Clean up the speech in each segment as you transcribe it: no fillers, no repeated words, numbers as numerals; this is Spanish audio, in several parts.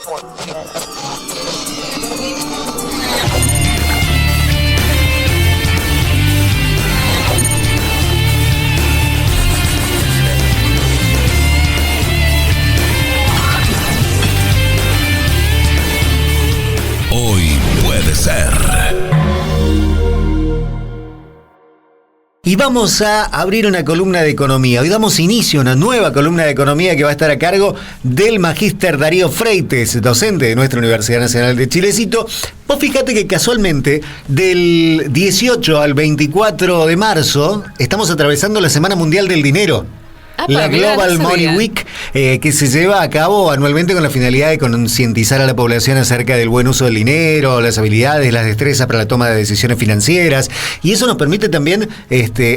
Hoy puede ser. Y vamos a abrir una columna de economía. Hoy damos inicio a una nueva columna de economía que va a estar a cargo del magíster Darío Freites, docente de nuestra Universidad Nacional de Chilecito. Vos fíjate que casualmente del 18 al 24 de marzo estamos atravesando la Semana Mundial del Dinero. La Global Money Week, que se lleva a cabo anualmente con la finalidad de concientizar a la población acerca del buen uso del dinero, las habilidades, las destrezas para la toma de decisiones financieras, y eso nos permite también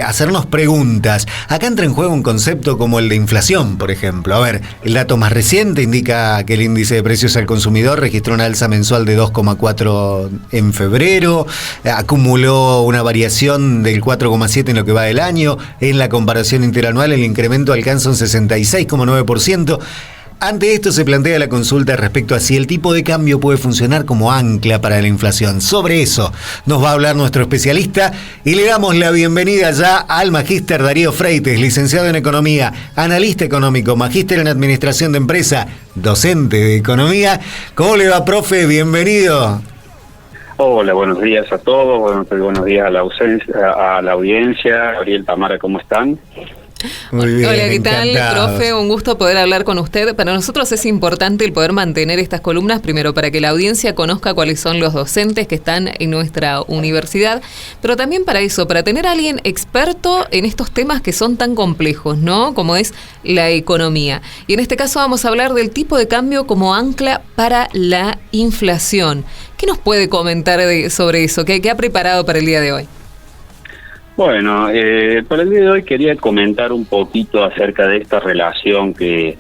hacernos preguntas. Acá entra en juego un concepto como el de inflación, por ejemplo. A ver, el dato más reciente indica que el índice de precios al consumidor registró una alza mensual de 2,4 en febrero, acumuló una variación del 4,7 en lo que va del año. En la comparación interanual, el incremento alcanza un 66,9%. Ante esto se plantea la consulta respecto a si el tipo de cambio puede funcionar como ancla para la inflación. Sobre eso nos va a hablar nuestro especialista y le damos la bienvenida ya al magíster Darío Freites, licenciado en Economía, analista económico, magíster en Administración de Empresa, docente de Economía. ¿Cómo le va, profe? Bienvenido. Hola, buenos días a todos, buenos días a la audiencia. Gabriel, Tamara, ¿cómo están? Muy bien, hola, ¿qué tal, encantados. profe? Un gusto poder hablar con usted. Para nosotros es importante el poder mantener estas columnas, primero para que la audiencia conozca cuáles son los docentes que están en nuestra universidad, pero también para eso, para tener a alguien experto en estos temas que son tan complejos, ¿no? Como es la economía. Y en este caso vamos a hablar del tipo de cambio como ancla para la inflación. ¿Qué nos puede comentar sobre eso? ¿Qué ha preparado para el día de hoy? Bueno, para el día de hoy quería comentar un poquito acerca de esta relación que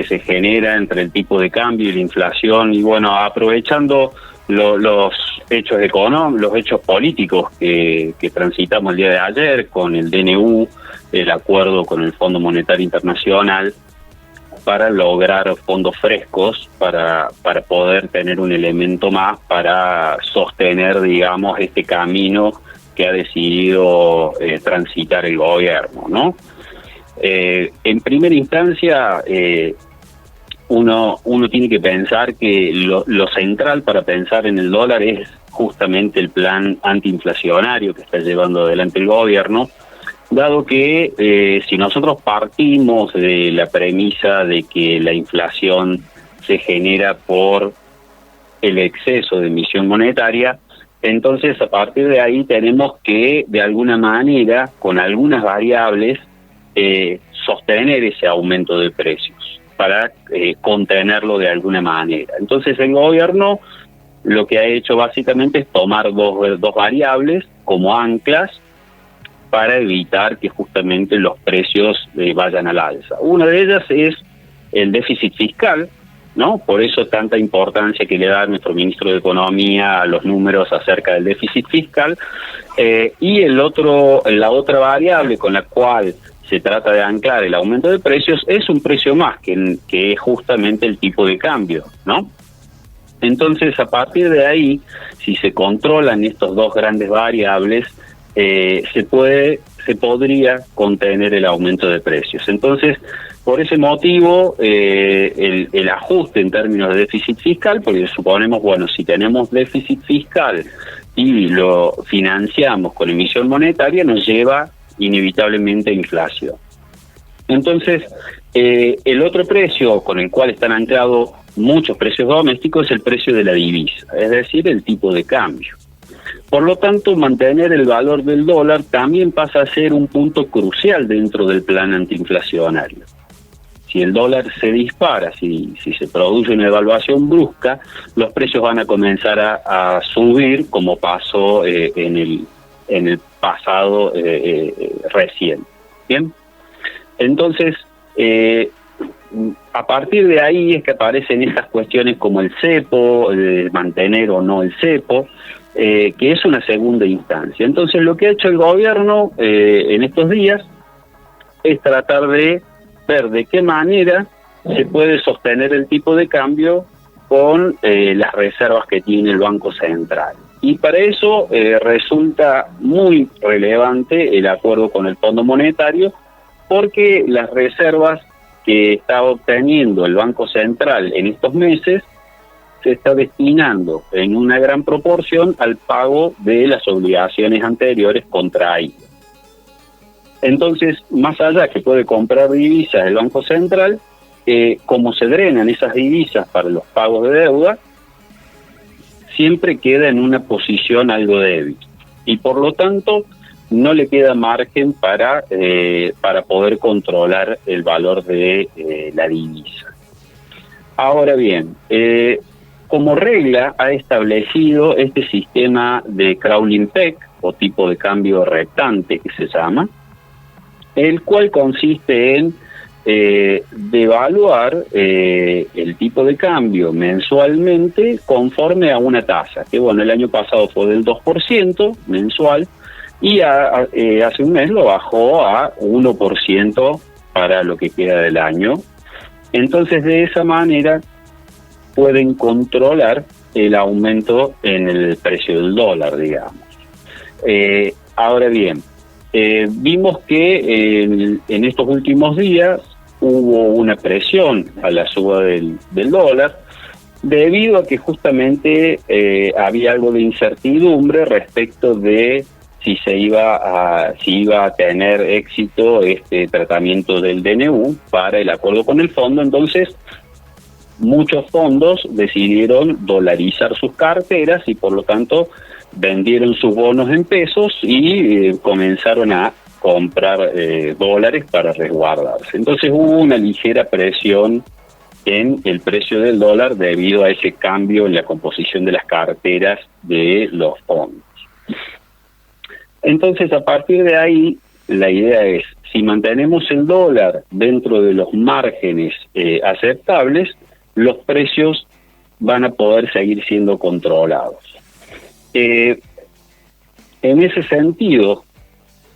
se genera entre el tipo de cambio y la inflación, y bueno, aprovechando los hechos económicos, los hechos políticos que transitamos el día de ayer con el DNU, el acuerdo con el Fondo Monetario Internacional para lograr fondos frescos para poder tener un elemento más para sostener, digamos, este camino que ha decidido transitar el gobierno, ¿no? En primera instancia, uno tiene que pensar que lo central para pensar en el dólar es justamente el plan antiinflacionario que está llevando adelante el gobierno, dado que si nosotros partimos de la premisa de que la inflación se genera por el exceso de emisión monetaria, entonces a partir de ahí tenemos que de alguna manera, con algunas variables, sostener ese aumento de precios para contenerlo de alguna manera. Entonces el gobierno lo que ha hecho básicamente es tomar dos variables como anclas para evitar que justamente los precios vayan al alza. Una de ellas es el déficit fiscal, ¿no? Por eso tanta importancia que le da nuestro ministro de Economía a los números acerca del déficit fiscal. Y la otra variable con la cual se trata de anclar el aumento de precios es un precio más, que es justamente el tipo de cambio, ¿no? Entonces, a partir de ahí, si se controlan estos dos grandes variables, se podría contener el aumento de precios. Entonces, por ese motivo, el ajuste en términos de déficit fiscal, porque suponemos, bueno, si tenemos déficit fiscal y lo financiamos con emisión monetaria, nos lleva inevitablemente a inflación. Entonces, el otro precio con el cual están anclados muchos precios domésticos es el precio de la divisa, es decir, el tipo de cambio. Por lo tanto, mantener el valor del dólar también pasa a ser un punto crucial dentro del plan antiinflacionario. Si el dólar se dispara, si se produce una devaluación brusca, los precios van a comenzar a subir, como pasó en el pasado reciente. ¿Bien? Entonces, a partir de ahí es que aparecen estas cuestiones como el cepo, mantener o no el cepo, que es una segunda instancia. Entonces, lo que ha hecho el gobierno en estos días es tratar de ver de qué manera se puede sostener el tipo de cambio con las reservas que tiene el Banco Central. Y para eso resulta muy relevante el acuerdo con el Fondo Monetario, porque las reservas que está obteniendo el Banco Central en estos meses se está destinando en una gran proporción al pago de las obligaciones anteriores contraídas. Entonces, más allá que puede comprar divisas el Banco Central, como se drenan esas divisas para los pagos de deuda, siempre queda en una posición algo débil. Y por lo tanto, no le queda margen para poder controlar el valor de la divisa. Ahora bien, como regla ha establecido este sistema de crawling peg, o tipo de cambio reptante que se llama, el cual consiste en devaluar el tipo de cambio mensualmente conforme a una tasa, que bueno, el año pasado fue del 2% mensual, y hace un mes lo bajó a 1% para lo que queda del año. Entonces, de esa manera pueden controlar el aumento en el precio del dólar, digamos. Ahora bien, vimos que en estos últimos días hubo una presión a la suba del dólar, debido a que justamente había algo de incertidumbre respecto de si iba a tener éxito este tratamiento del DNU para el acuerdo con el fondo. Entonces, muchos fondos decidieron dolarizar sus carteras y por lo tanto vendieron sus bonos en pesos y comenzaron a comprar dólares para resguardarse. Entonces hubo una ligera presión en el precio del dólar debido a ese cambio en la composición de las carteras de los fondos. Entonces, a partir de ahí, la idea es, si mantenemos el dólar dentro de los márgenes aceptables, los precios van a poder seguir siendo controlados. En ese sentido,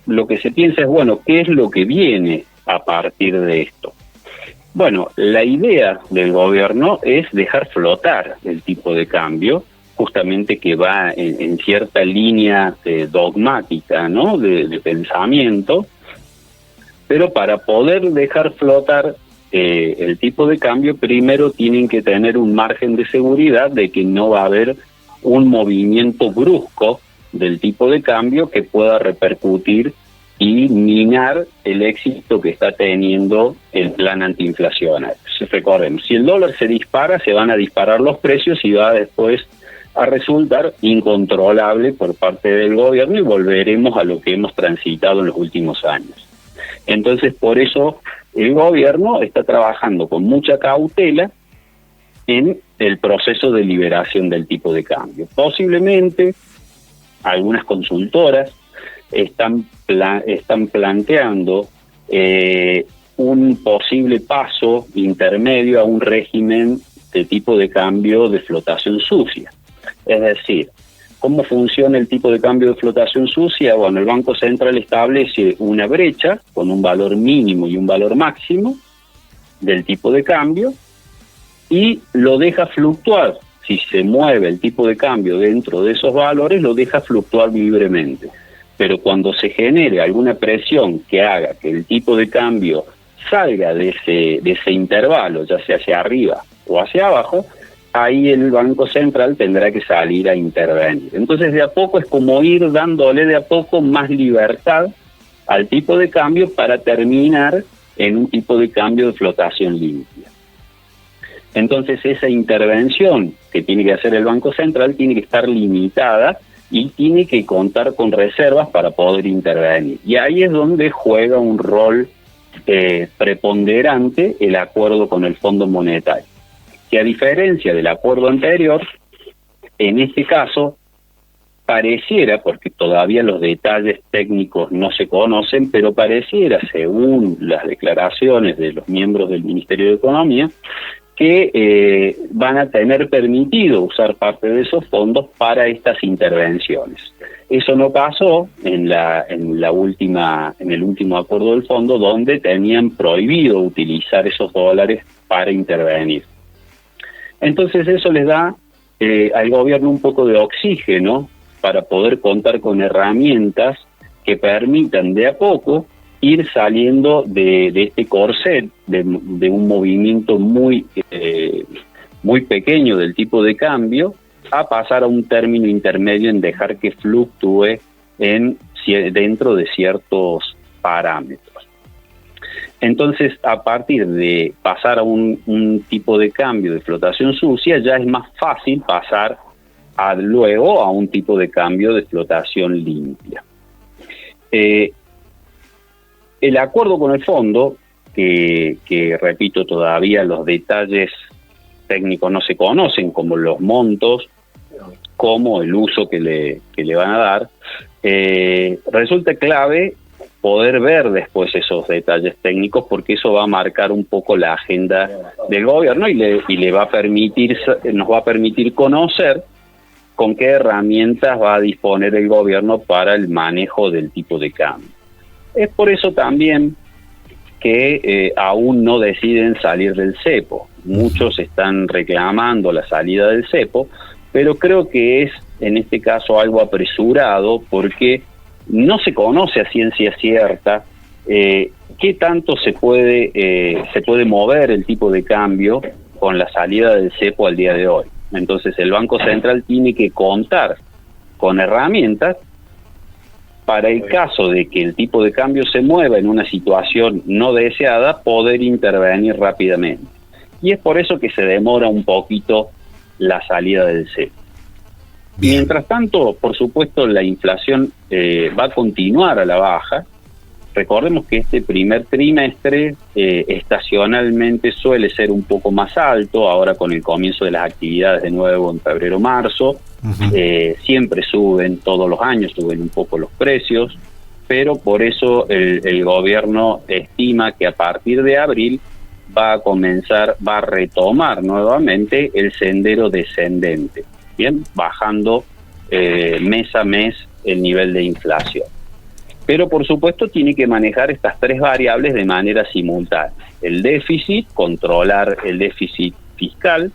lo que se piensa es, bueno, ¿qué es lo que viene a partir de esto? Bueno, la idea del gobierno es dejar flotar el tipo de cambio, justamente que va en cierta línea dogmática, ¿no?, de pensamiento, pero para poder dejar flotar el tipo de cambio, primero tienen que tener un margen de seguridad de que no va a haber un movimiento brusco del tipo de cambio que pueda repercutir y minar el éxito que está teniendo el plan antiinflacionario. Recordemos, si el dólar se dispara, se van a disparar los precios y va después a resultar incontrolable por parte del gobierno y volveremos a lo que hemos transitado en los últimos años. Entonces, por eso el gobierno está trabajando con mucha cautela en el proceso de liberación del tipo de cambio. Posiblemente algunas consultoras están planteando un posible paso intermedio a un régimen de tipo de cambio de flotación sucia. Es decir, ¿cómo funciona el tipo de cambio de flotación sucia? Bueno, el Banco Central establece una brecha con un valor mínimo y un valor máximo del tipo de cambio y lo deja fluctuar. Si se mueve el tipo de cambio dentro de esos valores, lo deja fluctuar libremente. Pero cuando se genere alguna presión que haga que el tipo de cambio salga de ese intervalo, ya sea hacia arriba o hacia abajo, ahí el Banco Central tendrá que salir a intervenir. Entonces, de a poco es como ir dándole de a poco más libertad al tipo de cambio para terminar en un tipo de cambio de flotación limpia. Entonces, esa intervención que tiene que hacer el Banco Central tiene que estar limitada y tiene que contar con reservas para poder intervenir. Y ahí es donde juega un rol preponderante el acuerdo con el Fondo Monetario, que a diferencia del acuerdo anterior, en este caso pareciera, porque todavía los detalles técnicos no se conocen, pero pareciera, según las declaraciones de los miembros del Ministerio de Economía, que van a tener permitido usar parte de esos fondos para estas intervenciones. Eso no pasó en el último acuerdo del fondo, donde tenían prohibido utilizar esos dólares para intervenir. Entonces eso les da al gobierno un poco de oxígeno para poder contar con herramientas que permitan de a poco ir saliendo de este corset, de un movimiento muy pequeño del tipo de cambio, a pasar a un término intermedio en dejar que fluctúe dentro de ciertos parámetros. Entonces, a partir de pasar a un tipo de cambio de flotación sucia, ya es más fácil pasar luego a un tipo de cambio de flotación limpia. El acuerdo con el fondo, que repito, todavía los detalles técnicos no se conocen, como los montos, como el uso que le van a dar, resulta clave poder ver después esos detalles técnicos, porque eso va a marcar un poco la agenda del gobierno y nos va a permitir conocer con qué herramientas va a disponer el gobierno para el manejo del tipo de cambio. Es por eso también que aún no deciden salir del cepo. Muchos están reclamando la salida del cepo, pero creo que es en este caso algo apresurado, porque no se conoce a ciencia cierta qué tanto se puede mover el tipo de cambio con la salida del cepo al día de hoy. Entonces el Banco Central tiene que contar con herramientas para el caso de que el tipo de cambio se mueva en una situación no deseada, poder intervenir rápidamente. Y es por eso que se demora un poquito la salida del cepo. Mientras tanto, por supuesto, la inflación va a continuar a la baja. Recordemos que este primer trimestre estacionalmente suele ser un poco más alto, ahora con el comienzo de las actividades de nuevo en febrero-marzo. Siempre suben, todos los años suben un poco los precios, pero por eso el gobierno estima que a partir de abril va a retomar nuevamente el sendero descendente. Bien, bajando mes a mes el nivel de inflación. Pero por supuesto tiene que manejar estas tres variables de manera simultánea. El déficit, controlar el déficit fiscal,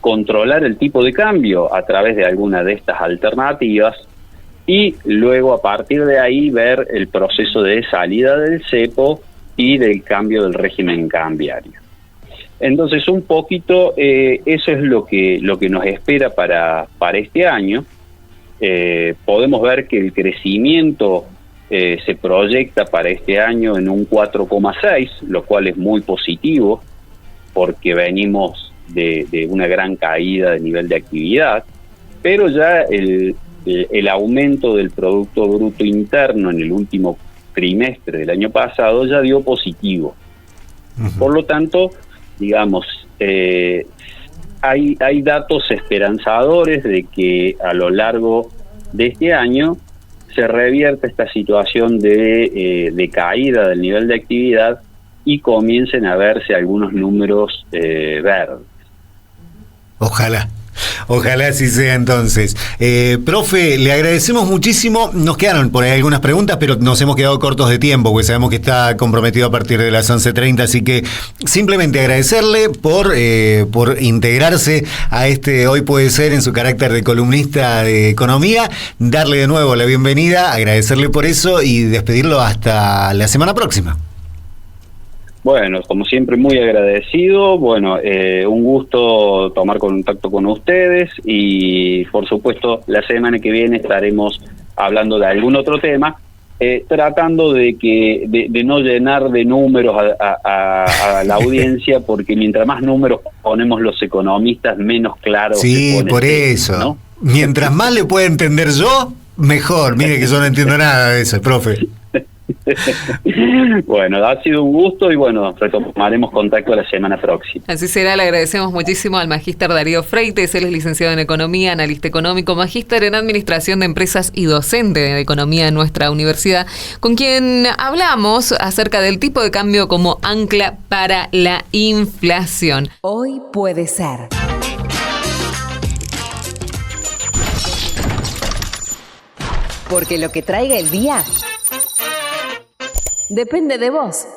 controlar el tipo de cambio a través de alguna de estas alternativas y luego a partir de ahí ver el proceso de salida del cepo y del cambio del régimen cambiario. Entonces, un poquito eso es lo que nos espera para este año. Podemos ver que el crecimiento se proyecta para este año en un 4,6, lo cual es muy positivo, porque venimos de una gran caída de nivel de actividad, pero ya el aumento del Producto Bruto Interno en el último trimestre del año pasado ya dio positivo. Por lo tanto, digamos, hay datos esperanzadores de que a lo largo de este año se revierta esta situación de caída del nivel de actividad y comiencen a verse algunos números verdes. Ojalá así sea entonces. Profe, le agradecemos muchísimo. Nos quedaron por ahí algunas preguntas, pero nos hemos quedado cortos de tiempo, porque sabemos que está comprometido a partir de las 11:30, así que simplemente agradecerle por integrarse a Hoy Puede Ser en su carácter de columnista de economía, darle de nuevo la bienvenida, agradecerle por eso y despedirlo hasta la semana próxima. Bueno, como siempre, muy agradecido. Bueno, un gusto tomar contacto con ustedes y, por supuesto, la semana que viene estaremos hablando de algún otro tema, tratando de no llenar de números a la audiencia, porque mientras más números ponemos los economistas, menos claro. Sí, por eso. ¿No? Mientras más le pueda entender yo, mejor. Mire que yo no entiendo nada de eso, profe. Bueno, ha sido un gusto y bueno, retomaremos contacto la semana próxima. Así será, le agradecemos muchísimo al magíster Darío Freites. Él es licenciado en Economía, analista económico, magíster en Administración de Empresas y docente de Economía en nuestra universidad, con quien hablamos acerca del tipo de cambio como ancla para la inflación. Hoy puede ser. Porque lo que traiga el día depende de vos.